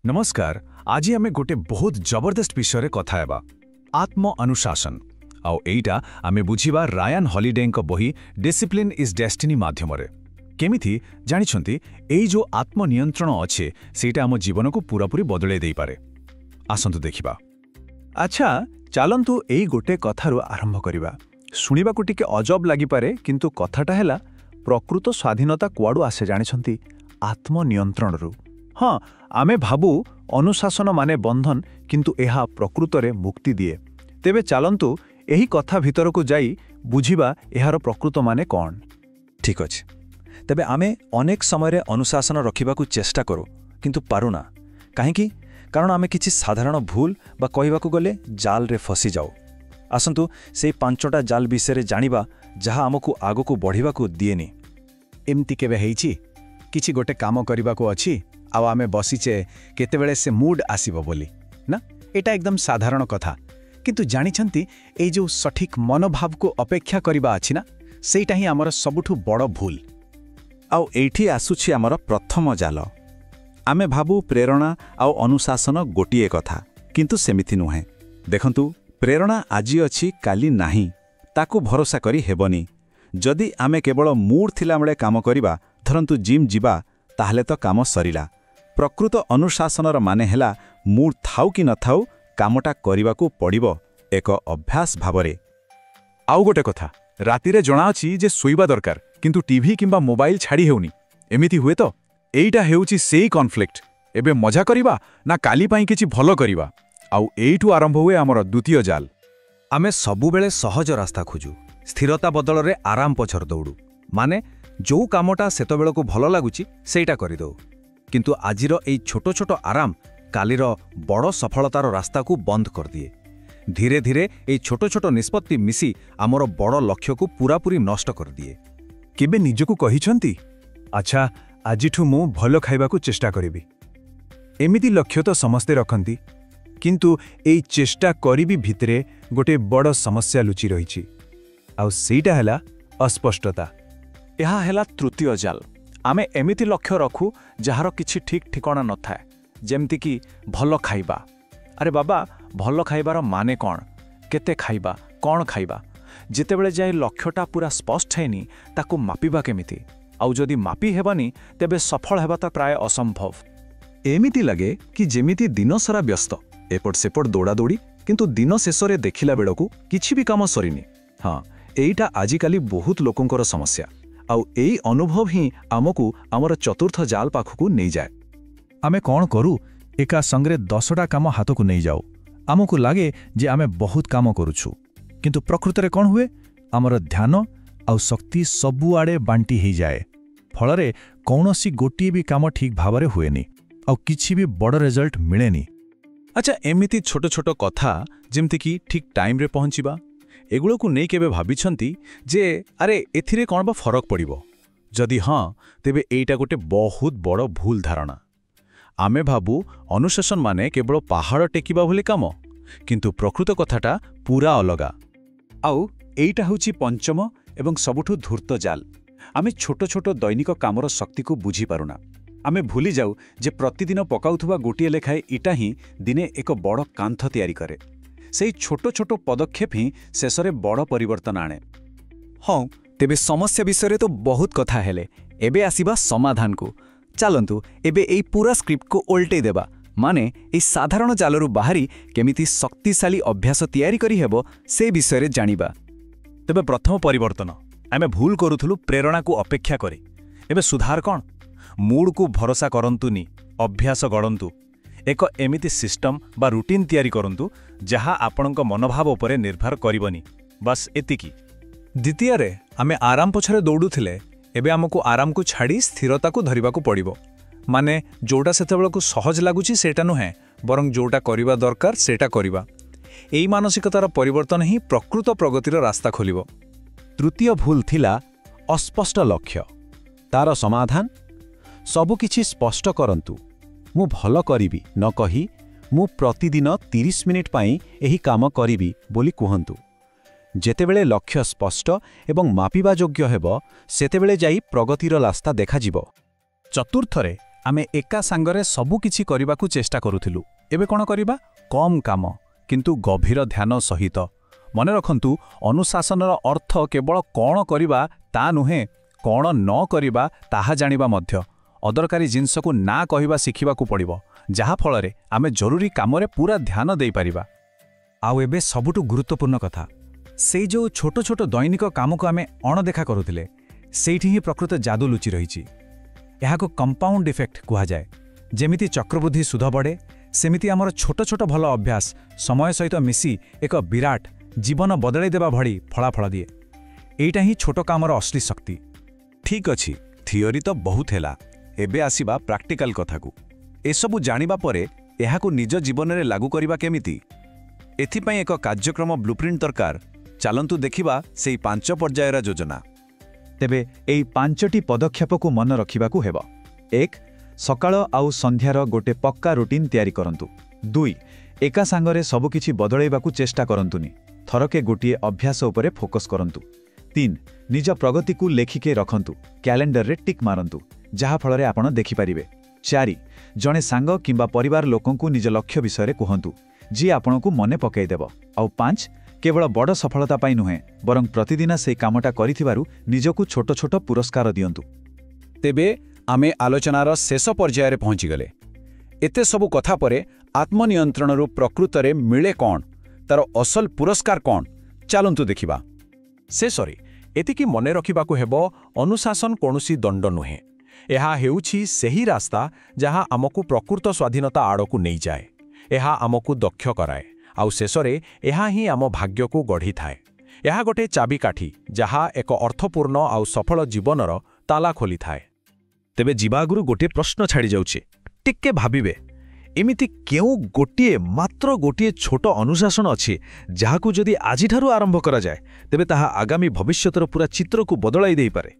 नमस्कार। आज आम गोटे बहुत जबरदस्त विषय कथा हेबा आत्म अनुशासन आउ एटा आमे बुझिबा रायन हॉलिडे बही डिसिप्लिन इज डेस्टिनी माध्यम केमिथि जानिछंती एई जो आत्मनियंत्रण अच्छे सेटा आम जीवन को पूरापूरी बदले दे पारे। आसंतु देखिबा। अच्छा चलतु एई गोटे कथारु आरंभ करिबा। शुणिबा को टिके अजब लागि पारे किंतु कथाटा हैला प्रकृत स्वाधीनता कुआडू आसे जानिछंती आत्मनियंत्रणरु। हाँ आमे भाबू अनुशासन माने बंधन किंतु एहा प्रकृत रे मुक्ति दिए। तेबे चलंतु एही कथा भितर को जाई बुझिबा एहार प्रकृत माने कौन। ठीक अछि। तेबे आमे अनेक समय अनुशासन रखिबा को चेष्टा करू किंतु पारुना काहेकि कारण आमे किछि साधारण भूल बा कहबाकू गले जाल रे फसी जाऊ। आसंतु से पांचटा जाल विषय जानिबा जहा आमको आगो को बढ़िबा को दिएनी। एमती केबे हेइछि किछि गोटे काम करबा को अछि आउ आमे बसिचे केतेबेले से मूड आसीबो बोली ना एटा एकदम साधारण कथा किंतु जानिछंती ए जो सठिक मनोभाव को अपेक्षा करिबा अछि ना सेटा ही हमर सबुठु बड़ भूल। आउ एठी आसुछि हमर प्रथम जाल। आमे भाबू प्रेरणा आउ अनुशासन गोटिए कथा किंतु सेमिथि नुहे। देखंतु प्रेरणा आजि अछि काली नाही ताकू भरोसा करी हेबनी। जदि आमे केवल मूड थिला बेले काम करिबा धरंतु जिम जिबा ताहले तो काम सरिला। प्रकृत अनुशासनर माने हेला मूड थाउ कि न थाउ कामटा करिबाकू पड़िबो एक अभ्यास भावरे। आउ गोटे कथा राति रे जणा अछि जे सोइबा दरकार किंतु टीवी किंबा मोबाइल छाड़ी हेउनी एमिति हुए तो एइटा हेउछि सेई कॉन्फ्लिक्ट। एबे मजा करिबा ना काली पई किछि भलो करिबा। आउ एइठु आरंभ हुए हमर द्वितीय जाल। आमे सबु बेले सहज रास्ता खोजु स्थिरता बदल रे आराम पछर दौड़ू माने जो कामटा सेतो बेल को भलो लागुची सेटा करि दो किंतु आजिरो एई छोटो छोटो आराम कालीर बड़ सफलतार रास्ता को बंद कर दिए। धीरे धीरे एई छोटो छोटो निष्पत्ति मिसी आमर बड़ लक्ष्य को पूरापूरी नष्ट कर दिए। केबे निजको कहिछंती अच्छा आजिठु मु भलो खाइबा को चेष्टा करिबी एमिति लक्ष्य तो समस्ते रखंती किंतु एई चेष्टा करिबी भितरे गोटे बड़ समस्या लुचि रहिछि आउ सेटा हैला अस्पष्टता। यह हेला तृतीय जाल। आमे एमिति लक्ष्य रखू जहार किछि ठीक ठिकाना न थाए जेमति कि भलो खाइबा। अरे बाबा भलो खाइबार माने कौन केते खाइबा कौन खाइबा जेतेबेले जाय लक्ष्यटा पूरा स्पष्ट हैनी ताकू मापिबा केमिति आउ जदि मापी हेबानी तेबे सफल हेबा तो प्राय असंभव। एमिति लगे कि जेमिति दिन सारा व्यस्त एपट सेपट दौड़ा दौड़ी किंतु दिन शेषरे देखिला बेलकू किछि भी काम सरीनी। हाँ एइटा आजिकाली बहुत लोकंकर समस्या आउ एई अनुभव ही आमको आमर चतुर्थ जाल पाखकू नहीं जाए। आमे कौन करू एका संगरे 10टा काम हाथ को नहीं जाऊ आमको लागे जे आमे बहुत काम करूछु किंतु प्रकृत रे कौन हुए आमर ध्यान आउ शक्ति सबु आड़े बांटी ही जाए फलरे कौनसी गोटिए भी काम ठीक भावरे हुएनी आउ किछि भी बड़ रिजल्ट मिलेनी। अच्छा एमिति छोटो छोटो कथा जेमति कि ठीक टाइम रे पहुंचीबा एगुलो को नहीं केबे भाबिछंती जे अरे एथिरे कौन बा फरक पड़िबो जदि हाँ तेबे एइटा गोटे बहुत बड़ भूल धारणा। आमे भाबू अनुशासन माने केवल पहाड़ टेकिबा भली काम किंतु प्रकृत कथाटा पूरा अलगा। आउ एइटा होछि पंचम एवं सबुठु धूर्त जाल। आमे छोटो छोटो दैनिक कामर शक्ति को बुझी पारुना। आमे भूली जाऊ जे प्रतिदिन पकाउथुबा गोटिए लेखाए इटा ही दिने एक बड़ कांथ तैयारी करे। सेई छोटो छोटो पदक्षेप ही शेषरे बड़ परिवर्तन आणे। हाँ तेबे समस्या विषय तो बहुत कथा हेले एबे आसीबा समाधान को। चलंतु एबे एई पूरा स्क्रिप्ट को उल्टे देबा माने एई साधारण जालरू बाहरी केमिति शक्तिशाली अभ्यास तैयारी करी हेबो से विषय जानिबा। तेबे प्रथम परिवर्तन आमे भूल करूथुलु प्रेरणा को अपेक्षा करे एबे सुधार कौन मूड को भरोसा करंतुनी अभ्यास गड़ंतु एक एमिति सिस्टम बा रूटीन तैयारी करंतु जहा आपणक मनोभाव उपरे निर्भर करिवनी बस एतिकी। द्वितीय रे आमे आराम पछरे दौड़ुथिले एबे हमको आराम को छाड़ी स्थिरता को धरिबा को पड़िबो माने जोटा सेतेबेल को सहज लागुची सेटा नुहे बरं जोटा करिबा दरकार सेटा करिबा। एई मानसिकतार परिवर्तन ही प्रकृत प्रगतिर रास्ता खोलिबो। तृतीय भूल थिला अस्पष्ट लक्ष्य। तार समाधान सबु किछि स्पष्ट करंतु मु भलो करिबी न कही मु प्रतिदिन 30 मिनिट पाई एही काम करिबी बोली कुहंतु। जेतेबेले लक्ष्य स्पष्ट एवं मापिबा योग्य हेबो सेतेबेले जाई प्रगतिर रास्ता देखा जिवो। चतुर्थरे ଆମେ ଏକା ସାଙ୍ଗରେ ସବୁକିଛି କରିବାକୁ ଚେଷ୍ଟା କରୁଥିଲୁ। ଏବେ କ'ଣ କରିବା? କମ୍ କାମ କିନ୍ତୁ ଗଭୀର ଧ୍ୟାନ ସହିତ। ମନେ ରଖନ୍ତୁ, ଅନୁଶାସନର ଅର୍ଥ କେବଳ କ'ଣ କରିବା ତା ନୁହେଁ, କ'ଣ ନ କରିବା ତାହା ଜାଣିବା ମଧ୍ୟ। ଅଦରକାରୀ ଜିନିଷକୁ ନା କହିବା ଶିଖିବାକୁ ପଡ଼ିବ, ଯାହାଫଳରେ ଆମେ ଜରୁରୀ କାମରେ ପୁରା ଧ୍ୟାନ ଦେଇପାରିବା। ଆଉ ଏବେ ସବୁଠୁ ଗୁରୁତ୍ୱପୂର୍ଣ୍ଣ କଥା, ସେଇ ଯେଉଁ ଛୋଟ ଛୋଟ ଦୈନିକ କାମକୁ ଆମେ ଅଣଦେଖା କରୁଥିଲେ, ସେଇଠି ହିଁ ପ୍ରକୃତ ଯାଦୁ ଲୁଚି ରହିଛି। ଏହାକୁ କମ୍ପାଉଣ୍ଡ ଇଫେକ୍ଟ କୁହାଯାଏ। ଯେମିତି ଚକ୍ରବୃଦ୍ଧି ସୁଧ ବଢ଼େ, ସେମିତି ଆମର ଛୋଟ ଛୋଟ ଭଲ ଅଭ୍ୟାସ ସମୟ ସହିତ ମିଶି ଏକ ବିରାଟ ଜୀବନ ବଦଳାଇ ଦେବା ଭଳି ଫଳାଫଳ ଦିଏ। ଏଇଟା ହିଁ ଛୋଟ କାମର ଅଶ୍ଳୀ ଶକ୍ତି। ଠିକ୍ ଅଛି, ଥିଓରି ତ ବହୁତ ହେଲା। ଏବେ ଆସିବା ପ୍ରାକ୍ଟିକାଲ କଥାକୁ। ଏସବୁ ଜାଣିବା ପରେ ଏହାକୁ ନିଜ ଜୀବନରେ ଲାଗୁ କରିବା କେମିତି? ଏଥିପାଇଁ ଏକ କାର୍ଯ୍ୟକ୍ରମ ବ୍ଲୁପ୍ରିଣ୍ଟ ଦରକାର। ଚାଲନ୍ତୁ ଦେଖିବା ସେଇ 5 ପର୍ଯ୍ୟାୟର ଯୋଜନା। ତେବେ ଏହି 5ଟି ପଦକ୍ଷେପକୁ ମନେ ରଖିବାକୁ ହେବ। 1. ସକାଳ ଆଉ ସନ୍ଧ୍ୟାର ଗୋଟେ ପକ୍କା ରୁଟିନ୍ ତିଆରି କରନ୍ତୁ। 2. ଏକା ସାଙ୍ଗରେ ସବୁକିଛି ବଦଳାଇବାକୁ ଚେଷ୍ଟା କରନ୍ତୁନି, ଥରକେ ଗୋଟିଏ ଅଭ୍ୟାସ ଉପରେ ଫୋକସ୍ କରନ୍ତୁ। 3. ନିଜ ପ୍ରଗତିକୁ ଲେଖିକେ ରଖନ୍ତୁ, କ୍ୟାଲେଣ୍ଡରରେ ଟିକ୍ ମାରନ୍ତୁ, ଯାହାଫଳରେ ଆପଣ ଦେଖିପାରିବେ। 4. ଜଣେ ସାଙ୍ଗ କିମ୍ବା ପରିବାର ଲୋକଙ୍କୁ ନିଜ ଲକ୍ଷ୍ୟ ବିଷୟରେ କୁହନ୍ତୁ, ଯିଏ ଆପଣଙ୍କୁ ମନେ ପକାଇଦେବ। ଆଉ 5. କେବଳ ବଡ଼ ସଫଳତା ପାଇଁ ନୁହେଁ, ବରଂ ପ୍ରତିଦିନ ସେହି କାମଟା କରିଥିବାରୁ ନିଜକୁ ଛୋଟ ଛୋଟ ପୁରସ୍କାର ଦିଅନ୍ତୁ। ତେବେ ଆମେ ଆଲୋଚନାର ଶେଷ ପର୍ଯ୍ୟାୟରେ ପହଞ୍ଚିଗଲେ। ଏତେ ସବୁ କଥା ପରେ ଆତ୍ମନିୟନ୍ତ୍ରଣରୁ ପ୍ରକୃତରେ ମିଳେ କ'ଣ? ତାର ଅସଲ ପୁରସ୍କାର କ'ଣ? ଚାଲନ୍ତୁ ଦେଖିବା। ଶେଷରେ ଏତିକି ମନେ ରଖିବାକୁ ହେବ, ଅନୁଶାସନ କୌଣସି ଦଣ୍ଡ ନୁହେଁ। ଏହା ହେଉଛି ସେହି ରାସ୍ତା ଯାହା ଆମକୁ ପ୍ରକୃତ ସ୍ୱାଧୀନତା ଆଡ଼କୁ ନେଇଯାଏ। ଏହା ଆମକୁ ଦକ୍ଷ କରାଏ, ଆଉ ଶେଷରେ ଏହା ହିଁ ଆମ ଭାଗ୍ୟକୁ ଗଢ଼ିଥାଏ। ଏହା ଗୋଟେ ଚାବିକାଠି ଯାହା ଏକ ଅର୍ଥପୂର୍ଣ୍ଣ ଆଉ ସଫଳ ଜୀବନର ତାଲା ଖୋଲିଥାଏ। ତେବେ ଯିବା ଆଗରୁ ଗୋଟିଏ ପ୍ରଶ୍ନ ଛାଡ଼ିଯାଉଛି। ଟିକେ ଭାବିବେ, ଏମିତି କେଉଁ ମାତ୍ର ଗୋଟିଏ ଛୋଟ ଅନୁଶାସନ ଅଛି ଯାହାକୁ ଯଦି ଆଜିଠାରୁ ଆରମ୍ଭ କରାଯାଏ, ତେବେ ତାହା ଆଗାମୀ ଭବିଷ୍ୟତର ପୁରା ଚିତ୍ରକୁ ବଦଳାଇ ଦେଇପାରେ?